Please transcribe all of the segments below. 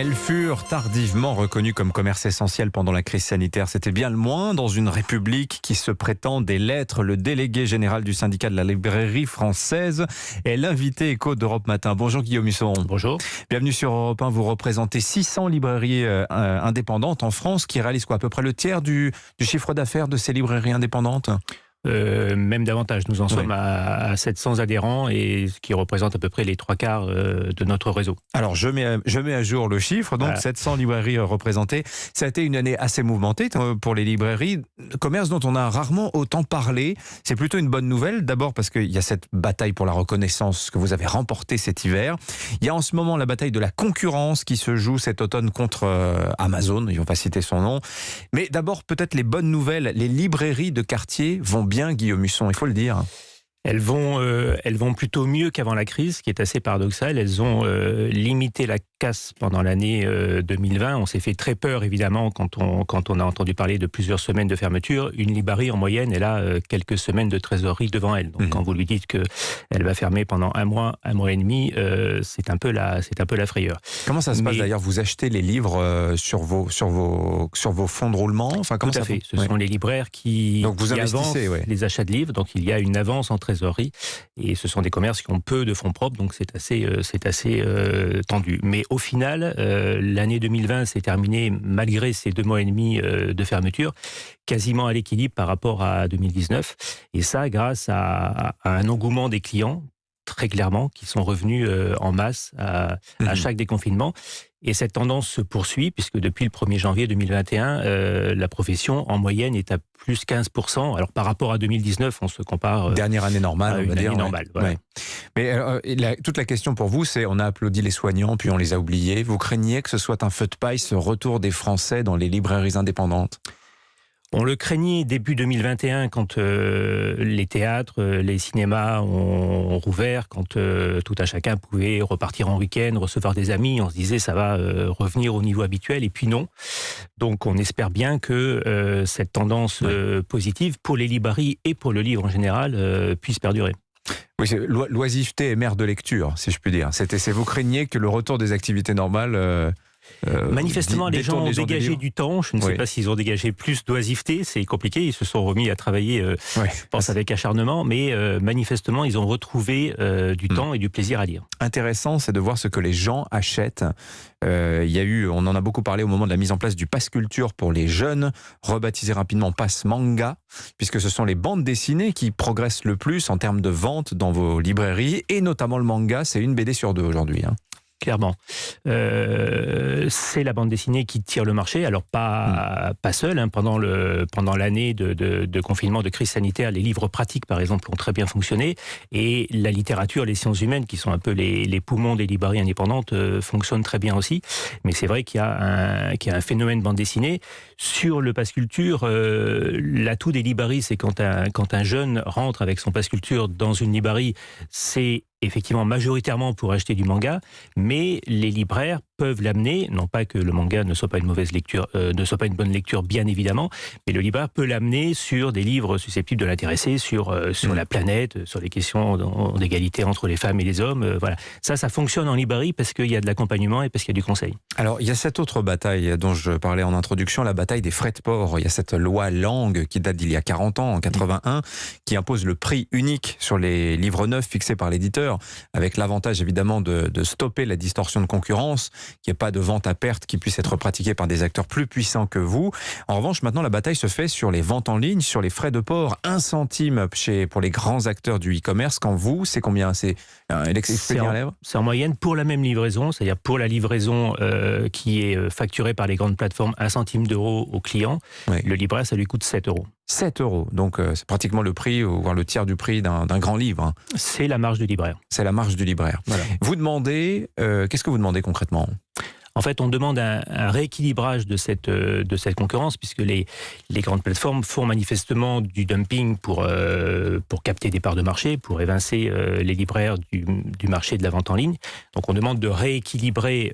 Elles furent tardivement reconnues comme commerce essentiel pendant la crise sanitaire. C'était bien le moins dans une république qui se prétend des lettres. Le délégué général du syndicat de la librairie française est l'invité Écho d'Europe Matin. Bonjour Guillaume Husson. Bonjour. Bienvenue sur Europe 1. Vous représentez 600 librairies indépendantes en France qui réalisent quoi, à peu près le tiers du chiffre d'affaires de ces librairies indépendantes ? Même davantage. Nous en sommes à 700 adhérents et ce qui représente à peu près les 3/4 de notre réseau. Alors je mets à jour le chiffre, donc voilà. 700 librairies représentées. Ça a été une année assez mouvementée pour les librairies, commerce dont on a rarement autant parlé. C'est plutôt une bonne nouvelle, d'abord parce qu'il y a cette bataille pour la reconnaissance que vous avez remportée cet hiver. Il y a en ce moment la bataille de la concurrence qui se joue cet automne contre Amazon, ils ne vont pas citer son nom. Mais d'abord peut-être les bonnes nouvelles, les librairies de quartier vont bien, Guillaume Husson, il faut le dire. Elles vont plutôt mieux qu'avant la crise, ce qui est assez paradoxal. Elles ont limité la casse pendant l'année 2020. On s'est fait très peur, évidemment, quand on a entendu parler de plusieurs semaines de fermeture. Une librairie, en moyenne, elle a quelques semaines de trésorerie devant elle. Donc, quand vous lui dites qu'elle va fermer pendant un mois et demi, c'est un peu la frayeur. Comment ça se passe d'ailleurs ? Vous achetez les livres sur vos fonds de roulement ? Enfin, tout à fait. Ce sont les libraires qui avancent les achats de livres. Donc, il y a une avance en trésorerie et ce sont des commerces qui ont peu de fonds propres, donc c'est assez tendu. Mais au final, l'année 2020 s'est terminée malgré ces 2 mois et demi de fermeture, quasiment à l'équilibre par rapport à 2019. Et ça, grâce à un engouement des clients, très clairement, qui sont revenus en masse à chaque déconfinement. Et cette tendance se poursuit, puisque depuis le 1er janvier 2021, la profession, en moyenne, est à plus 15%. Alors, par rapport à 2019, on se compare... Dernière année normale, on va dire. Voilà. Mais toute la question pour vous, c'est on a applaudi les soignants, puis on les a oubliés. Vous craignez que ce soit un feu de paille, ce retour des Français dans les librairies indépendantes ? On le craignait début 2021 quand les théâtres, les cinémas ont rouvert, quand tout un chacun pouvait repartir en week-end, recevoir des amis. On se disait ça va revenir au niveau habituel, et puis non. Donc on espère bien que cette tendance positive pour les librairies et pour le livre en général puisse perdurer. Oui, l'oisiveté est mère de lecture, si je puis dire. Vous craignez que le retour des activités normales... manifestement, les gens ont dégagé du temps. Je ne sais pas s'ils ont dégagé plus d'oisiveté. C'est compliqué. Ils se sont remis à travailler, je pense, avec acharnement. Mais manifestement, ils ont retrouvé du temps et du plaisir à lire. Intéressant, c'est de voir ce que les gens achètent. On en a beaucoup parlé au moment de la mise en place du Pass Culture pour les jeunes, rebaptisé rapidement Pass Manga, puisque ce sont les bandes dessinées qui progressent le plus en termes de vente dans vos librairies, et notamment le manga. C'est 1 BD sur 2 aujourd'hui. Clairement. C'est la bande dessinée qui tire le marché. Alors pas seule. Pendant l'année de confinement, de crise sanitaire, les livres pratiques, par exemple, ont très bien fonctionné. Et la littérature, les sciences humaines, qui sont un peu les poumons des librairies indépendantes, fonctionnent très bien aussi. Mais c'est vrai qu'il y a un phénomène bande dessinée. Sur le Pass Culture, l'atout des librairies, c'est quand un jeune rentre avec son Pass Culture dans une librairie, c'est effectivement majoritairement pour acheter du manga, mais les libraires peuvent l'amener, non pas que le manga ne soit pas une mauvaise lecture, ne soit pas une bonne lecture, bien évidemment, mais le libraire peut l'amener sur des livres susceptibles de l'intéresser, sur la planète, sur les questions d'égalité entre les femmes et les hommes. Voilà. Ça fonctionne en librairie parce qu'il y a de l'accompagnement et parce qu'il y a du conseil. Alors, il y a cette autre bataille dont je parlais en introduction, la bataille des frais de port. Il y a cette loi Lang qui date d'il y a 40 ans, en 81, qui impose le prix unique sur les livres neufs fixés par l'éditeur, avec l'avantage évidemment de stopper la distorsion de concurrence, qu'il n'y ait pas de vente à perte qui puisse être pratiquée par des acteurs plus puissants que vous. En revanche, maintenant, la bataille se fait sur les ventes en ligne, sur les frais de port. 1 centime pour les grands acteurs du e-commerce. Quand vous, c'est combien ? C'est en moyenne pour la même livraison, c'est-à-dire pour la livraison qui est facturée par les grandes plateformes, 1 centime d'euro au client. Le libraire, ça lui coûte 7 euros. 7 euros, donc c'est pratiquement le prix, voire le tiers du prix d'un grand livre. C'est la marge du libraire. C'est la marge du libraire. Voilà. Vous demandez, qu'est-ce que vous demandez concrètement ? En fait, on demande un rééquilibrage de cette concurrence, puisque les grandes plateformes font manifestement du dumping pour capter des parts de marché, pour évincer les libraires du marché de la vente en ligne. Donc on demande de rééquilibrer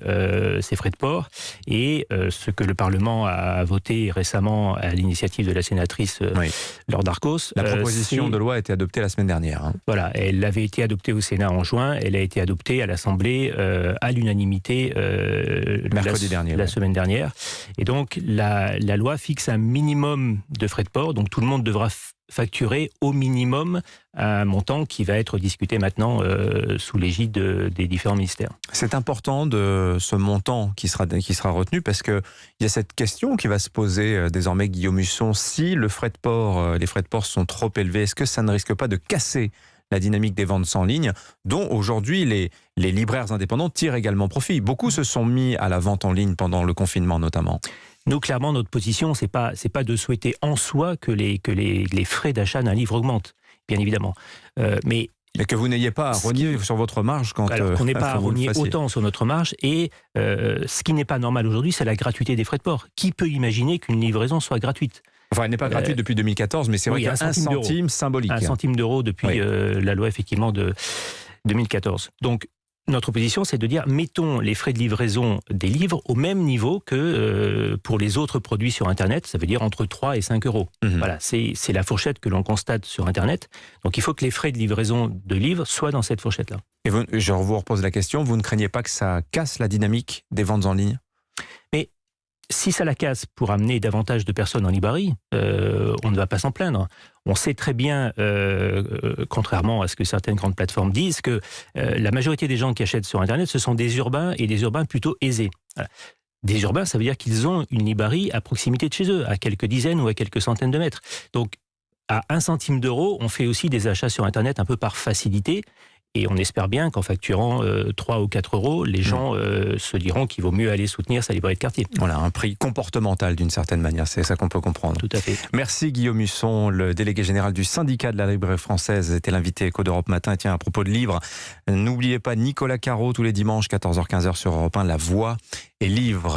ces frais de port, et ce que le Parlement a voté récemment à l'initiative de la sénatrice Laure Darcos. La proposition de loi a été adoptée la semaine dernière. Voilà, elle avait été adoptée au Sénat en juin, elle a été adoptée à l'Assemblée à l'unanimité mercredi dernier, la semaine dernière. Et donc, la loi fixe un minimum de frais de port. Donc, tout le monde devra facturer au minimum un montant qui va être discuté maintenant sous l'égide des différents ministères. C'est important de ce montant qui sera retenu parce qu'il y a cette question qui va se poser désormais, Guillaume Husson, si les frais de port sont trop élevés, est-ce que ça ne risque pas de casser la dynamique des ventes en ligne, dont aujourd'hui les libraires indépendants tirent également profit. Beaucoup se sont mis à la vente en ligne pendant le confinement notamment. Nous, clairement, notre position, c'est pas de souhaiter en soi que les frais d'achat d'un livre augmentent, bien évidemment. Mais que vous n'ayez pas à rogner sur votre marge quand qu'on n'ait pas à rogner autant sur notre marge. Et ce qui n'est pas normal aujourd'hui, c'est la gratuité des frais de port. Qui peut imaginer qu'une livraison soit gratuite ? Enfin, elle n'est pas gratuite depuis 2014, mais c'est vrai qu'il y a un centime symbolique. Un centime d'euro depuis la loi, effectivement, de 2014. Donc, notre position, c'est de dire, mettons les frais de livraison des livres au même niveau que pour les autres produits sur Internet, ça veut dire entre 3 et 5 euros. Voilà, c'est la fourchette que l'on constate sur Internet. Donc il faut que les frais de livraison de livres soient dans cette fourchette-là. Et je vous repose la question, vous ne craignez pas que ça casse la dynamique des ventes en ligne ? Mais si ça la casse pour amener davantage de personnes en librairie, on ne va pas s'en plaindre. On sait très bien, contrairement à ce que certaines grandes plateformes disent, que la majorité des gens qui achètent sur Internet, ce sont des urbains et des urbains plutôt aisés. Voilà. Des urbains, ça veut dire qu'ils ont une librairie à proximité de chez eux, à quelques dizaines ou à quelques centaines de mètres. Donc, à 1 centime d'euro, on fait aussi des achats sur Internet un peu par facilité. Et on espère bien qu'en facturant 3 ou 4 euros, les gens se diront qu'il vaut mieux aller soutenir sa librairie de quartier. Voilà, un prix comportemental d'une certaine manière, c'est ça qu'on peut comprendre. Tout à fait. Merci Guillaume Husson, le délégué général du syndicat de la librairie française, était l'invité Écho d'Europe Matin. Et tiens, à propos de livres, n'oubliez pas Nicolas Caro tous les dimanches 14h-15h sur Europe 1, La Voix et Livres.